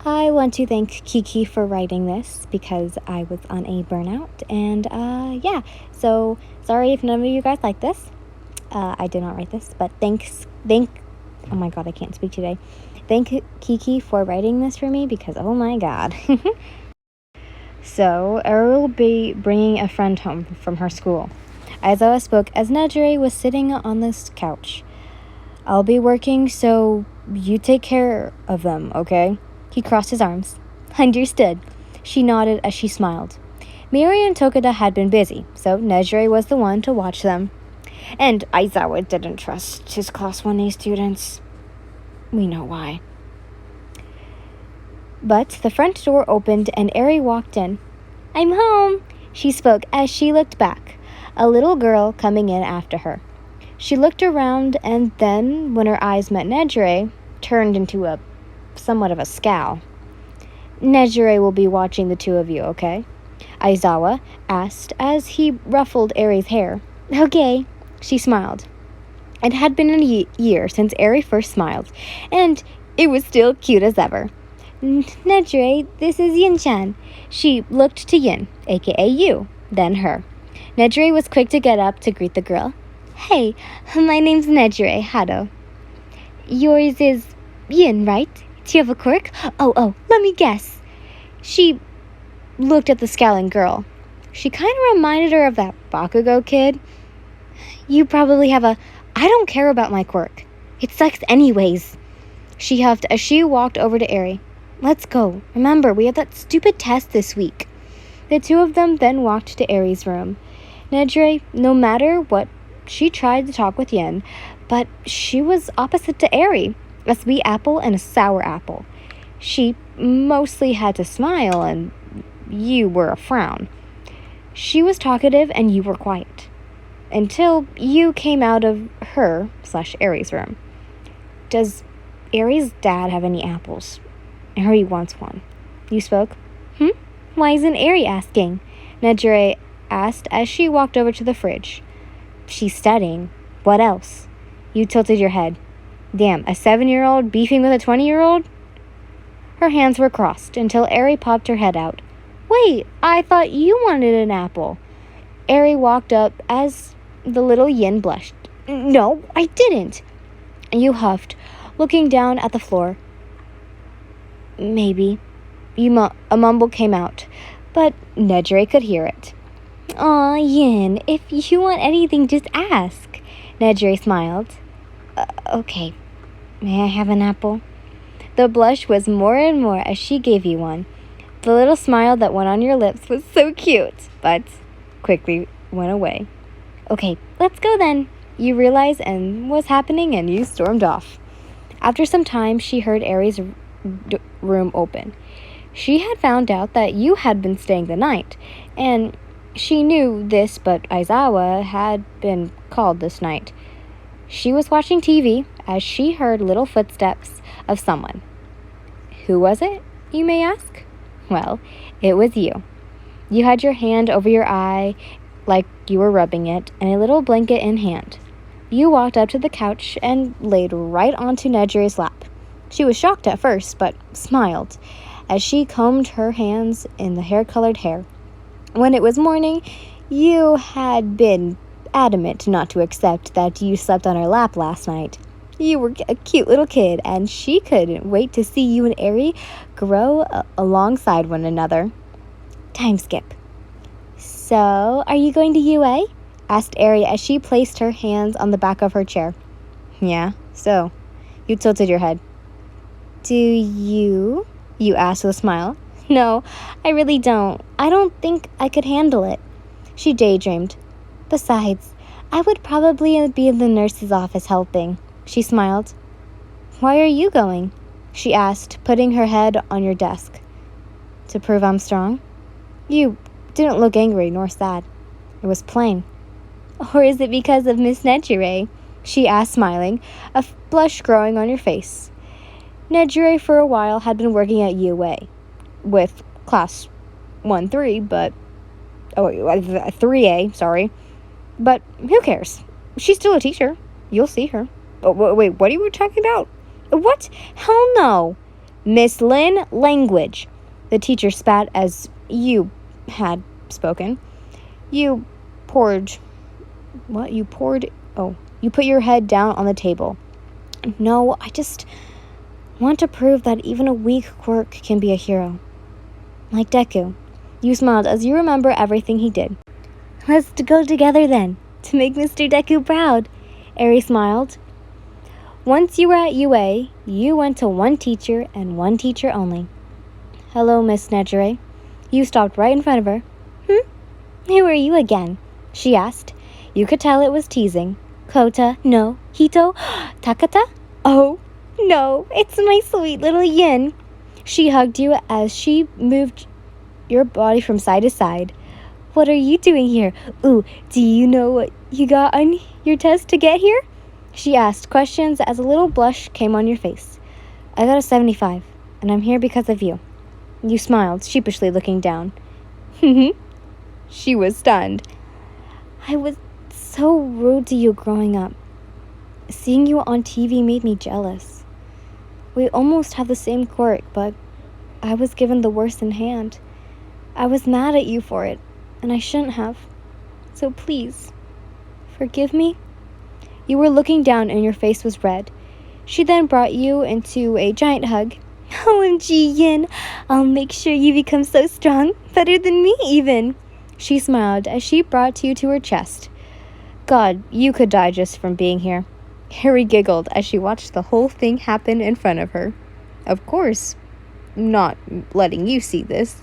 I want to thank Kiki for writing this because I was on a burnout. And yeah, so sorry if none of you guys like this. I did not write this, but oh my god, I can't speak today. Thank Kiki for writing this for me because oh my god. So, Eri will be bringing a friend home from her school. Aizawa spoke as Nejire was sitting on this couch. I'll be working, so you take care of them, okay? He crossed his arms. Understood. She nodded as she smiled. Miri and Tokada had been busy, so Nejire was the one to watch them. And Aizawa didn't trust his Class 1A students. We know why. But the front door opened and Eri walked in. I'm home, she spoke as she looked back, a little girl coming in after her. She looked around and then, when her eyes met Nejire, turned into somewhat of a scowl. Nejire will be watching the two of you, okay? Aizawa asked as he ruffled Eri's hair. Okay, she smiled. It had been a year since Eri first smiled, and it was still cute as ever. Nejire, this is Yin-chan. She looked to Yin, aka you, then her. Nejire was quick to get up to greet the girl. Hey, my name's Nejire Hado. Yours is Yin, right? Do you have a quirk? Oh, let me guess. She looked at the scowling girl. She kind of reminded her of that Bakugo kid. You probably have I don't care about my quirk. It sucks anyways. She huffed as she walked over to Eri. Let's go. Remember, we have that stupid test this week. The two of them then walked to Eri's room. Nejire, no matter what, she tried to talk with Yin, but she was opposite to Eri, a sweet apple and a sour apple. She mostly had to smile, and you were a frown. She was talkative, and you were quiet. Until you came out of her/Eri's room. Does Eri's dad have any apples? Eri wants one. You spoke? Why isn't Eri asking? Nejire asked as she walked over to the fridge. She's studying. What else? You tilted your head. Damn, a 7-year-old beefing with a 20-year-old? Her hands were crossed until Eri popped her head out. Wait, I thought you wanted an apple. Eri walked up as the little Yin blushed. No, I didn't. You huffed, looking down at the floor. Maybe. A mumble came out, but Nejire could hear it. Aw, Yin, if you want anything, just ask. Nejire smiled. Okay, may I have an apple? The blush was more and more as she gave you one. The little smile that went on your lips was so cute, but quickly went away. Okay, let's go then. You realized what's happening and you stormed off. After some time, she heard Eri's room open. She had found out that you had been staying the night, and she knew this, but Aizawa had been called this night. She was watching TV as she heard little footsteps of someone. Who was it, you may ask? Well, it was you. You had your hand over your eye like you were rubbing it, and a little blanket in hand. You walked up to the couch and laid right onto Nejire's lap. She was shocked at first, but smiled as she combed her hands in the hair-colored hair. When it was morning, you had been adamant not to accept that you slept on her lap last night. You were a cute little kid, and she couldn't wait to see you and Eri grow alongside one another. Time skip. So, are you going to UA? Asked Eri as she placed her hands on the back of her chair. Yeah, so. You tilted your head. Do you? You asked with a smile. No, I really don't. I don't think I could handle it. She daydreamed. Besides, I would probably be in the nurse's office helping. She smiled. Why are you going? She asked, putting her head on your desk. To prove I'm strong? You didn't look angry nor sad. It was plain. Or is it because of Miss Nejire? She asked, smiling, a blush growing on your face. Nejire for a while had been working at UA with class 1-3, but 3A, sorry. But who cares? She's still a teacher. You'll see her. Oh, wait, what are you talking about? What? Hell no. Miss Lynn, language. The teacher spat as you had spoken. You poured... What? You poured... Oh, you put your head down on the table. No, I just want to prove that even a weak quirk can be a hero. Like Deku. You smiled as you remember everything he did. Let's go together then, to make Mr. Deku proud. Eri smiled. Once you were at UA, you went to one teacher and one teacher only. Hello, Miss Nejire. You stopped right in front of her. Who are you again? She asked. You could tell it was teasing. Kota, no. Hito, Takata? Oh, no, it's my sweet little Yin. She hugged you as she moved your body from side to side. What are you doing here? Ooh, do you know what you got on your test to get here? She asked questions as a little blush came on your face. I got a 75, and I'm here because of you. You smiled, sheepishly looking down. She was stunned. I was so rude to you growing up. Seeing you on TV made me jealous. We almost have the same quirk, but I was given the worst in hand. I was mad at you for it, and I shouldn't have. So please, forgive me? You were looking down and your face was red. She then brought you into a giant hug. OMG, Yin, I'll make sure you become so strong, better than me even. She smiled as she brought you to her chest. God, you could die just from being here. Harry giggled as she watched the whole thing happen in front of her. Of course, not letting you see this.